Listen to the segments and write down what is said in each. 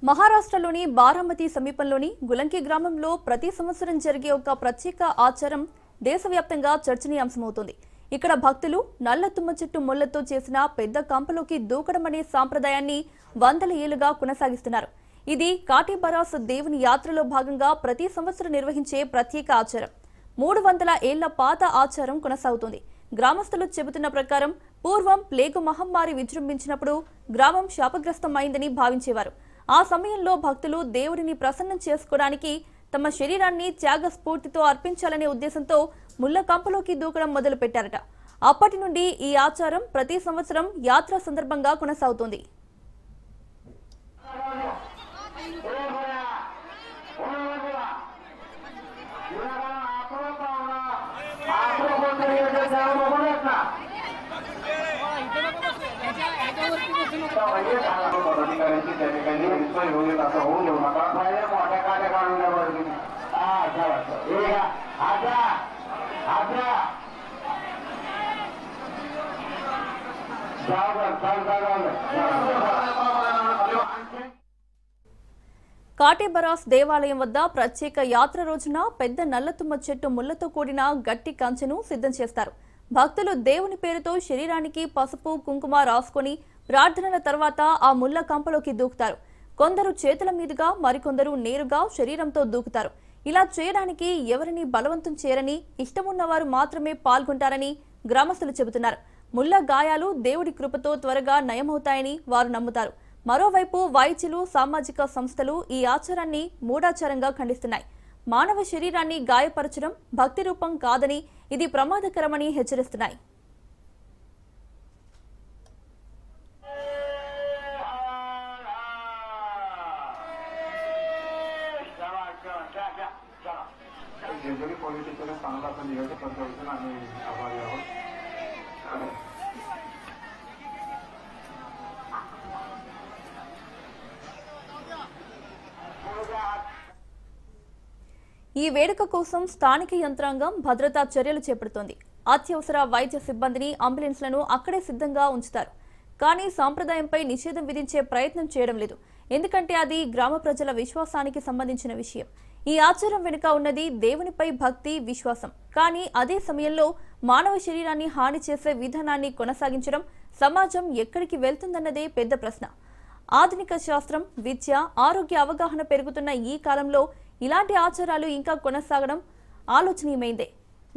మహారాష్ట్రలోని బారామతి సమీపంలోని గులంకి గ్రామంలో ప్రతి సంవత్సరం జరిగే ఒక ప్రత్యేక ఆచారం దేశవ్యాప్తంగా చర్చనీయాంశమవుతోంది. ఇక్కడ భక్తులు నల్ల తుమ్మ చెట్టు ముళ్లతో చేసిన పెద్ద కంపలోకి దూకడం అనే సాంప్రదాయాన్ని వందల ఏళ్లుగా కొనసాగిస్తున్నారు. ఇది కాటేబరాస్ దేవుని యాత్రలో భాగంగా ప్రతి సంవత్సరం నిర్వహించే ప్రత్యేక ఆచారం. 300 ఏళ్ల పాత ఆచారం కొనసాగుతోంది. గ్రామస్తులు చెబుతున్న ప్రకారం పూర్వం ప్లేగు మహమ్మారి విజృంభించినప్పుడు గ్రామం శాపగ్రస్తమైందని భావించేవారు. ఆ సమయంలో భక్తులు దేవుడిని ప్రసన్నం చేసుకోవడానికి తమ శరీరాన్ని త్యాగ స్ఫూర్తితో అర్పించాలనే ఉద్దేశంతో ముళ్ల కంపలోకి దూకడం మొదలు పెట్టారట. అప్పటి నుండి ఈ ఆచారం ప్రతి సంవత్సరం యాత్ర సందర్భంగా కొనసాగుతోంది. కాటేబరాస్ దేవాలయం వద్ద ప్రత్యేక యాత్ర రోజున పెద్ద నల్లతుమ్మ చెట్టు ముళ్లతో కూడిన గట్టి కంచెను సిద్ధం చేస్తారు. భక్తులు దేవుని పేరుతో శరీరానికి పసుపు కుంకుమ రాసుకొని ప్రార్థనల తర్వాత ఆ ముళ్ల కంపలోకి దూకుతారు. కొందరు చేతుల మీదుగా, మరికొందరు నేరుగా శరీరంతో దూకుతారు. ఇలా చేయడానికి ఎవరిని బలవంతం చేయరని, ఇష్టమున్నవారు మాత్రమే పాల్గొంటారని గ్రామస్తులు చెబుతున్నారు. ముళ్ల గాయాలు దేవుడి కృపతో త్వరగా నయమవుతాయని వారు నమ్ముతారు. మరోవైపు వైద్యులు, సామాజిక సంస్థలు ఈ ఆచారాన్ని మూఢాచారంగా ఖండిస్తున్నాయి. మానవ శరీరాన్ని గాయపరచడం భక్తి రూపం కాదని, ఇది ప్రమాదకరమని హెచ్చరిస్తున్నాయి. ఈ వేడుక కోసం స్థానిక యంత్రాంగం భద్రతా చర్యలు చేపడుతోంది. అత్యవసర వైద్య సిబ్బందిని, అంబులెన్స్లను అక్కడే సిద్ధంగా ఉంచుతారు. కానీ సాంప్రదాయంపై నిషేధం విధించే ప్రయత్నం చేయడం లేదు. ఎందుకంటే అది గ్రామ ప్రజల విశ్వాసానికి సంబంధించిన విషయం. ఈ ఆచారం వెనుక ఉన్నది దేవునిపై భక్తి, విశ్వాసం. కానీ అదే సమయంలో మానవ శరీరాన్ని హాని చేసే విధానాన్ని కొనసాగించడం సమాజం ఎక్కడికి వెళ్తుందన్నదే పెద్ద ప్రశ్న. ఆధునిక శాస్త్రం, విద్య, ఆరోగ్య అవగాహన పెరుగుతున్న ఈ కాలంలో ఇలాంటి ఆచారాలు ఇంకా కొనసాగడం ఆలోచనీయమైందే.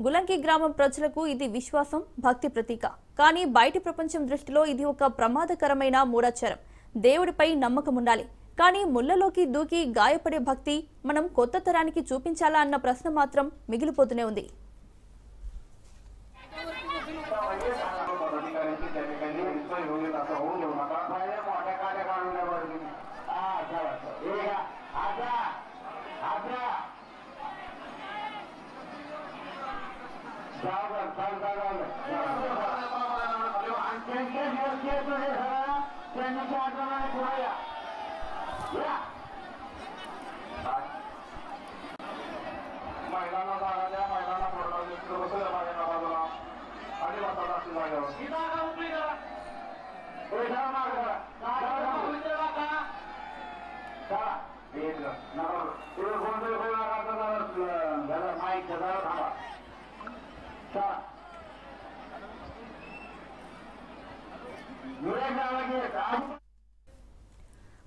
గులంకి గ్రామం ప్రజలకు ఇది విశ్వాసం, భక్తి ప్రతీక. కానీ బయటి ప్రపంచం దృష్టిలో ఇది ఒక ప్రమాదకరమైన మూఢాచారం. దేవుడిపై నమ్మకం ఉండాలి, కానీ ముళ్లలోకి దూకి గాయపడే భక్తి మనం కొత్త తరానికి చూపించాలా అన్న ప్రశ్న మాత్రం మిగిలిపోతూనే ఉంది.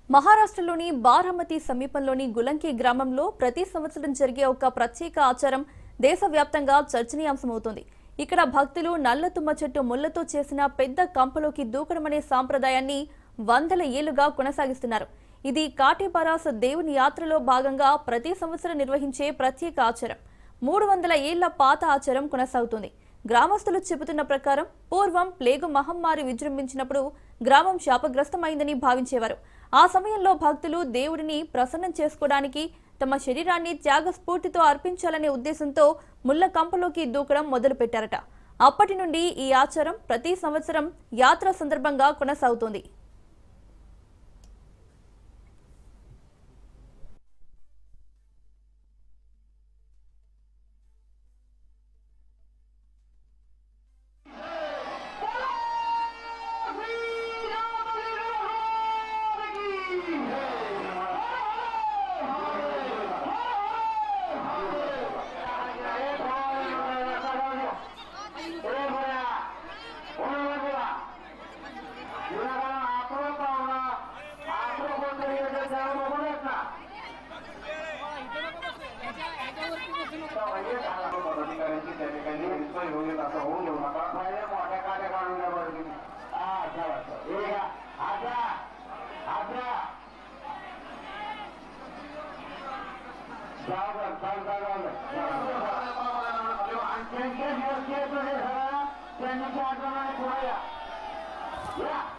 మహారాష్ట్రలోని బారామతి సమీపంలోని గులంకి గ్రామంలో ప్రతి సంవత్సరం జరిగే ఒక ప్రత్యేక ఆచారం దేశవ్యాప్తంగా చర్చనీయాంశమవుతోంది. ఇక్కడ భక్తులు నల్ల తుమ్మ చెట్టు ముళ్లతో చేసిన పెద్ద కంపలోకి దూకడం అనే సాంప్రదాయాన్ని వందల ఏళ్లుగా కొనసాగిస్తున్నారు. ఇది కాటేబరాస్ దేవుని యాత్రలో భాగంగా ప్రతి సంవత్సరం నిర్వహించే ప్రత్యేక ఆచారం. 300 ఏళ్ల పాత ఆచారం కొనసాగుతుంది. గ్రామస్తులు చెబుతున్న ప్రకారం పూర్వం ప్లేగు మహమ్మారి విజృంభించినప్పుడు గ్రామం శాపగ్రస్తమైందని భావించేవారు. ఆ సమయంలో భక్తులు దేవుడిని ప్రసన్నం చేసుకోవడానికి తమ శరీరాన్ని త్యాగ స్ఫూర్తితో అర్పించాలనే ఉద్దేశంతో ముళ్ల కంపలోకి దూకడం మొదలు పెట్టారట. అప్పటి నుండి ఈ ఆచారం ప్రతి సంవత్సరం యాత్ర సందర్భంగా కొనసాగుతోంది. अधिकाऱ्यांची त्या ठिकाणी सोय होईल असं होऊन देऊ नका. मोठ्या काट्या काढून द्या बरं. त्यांच्या आठवणाने पुढे या.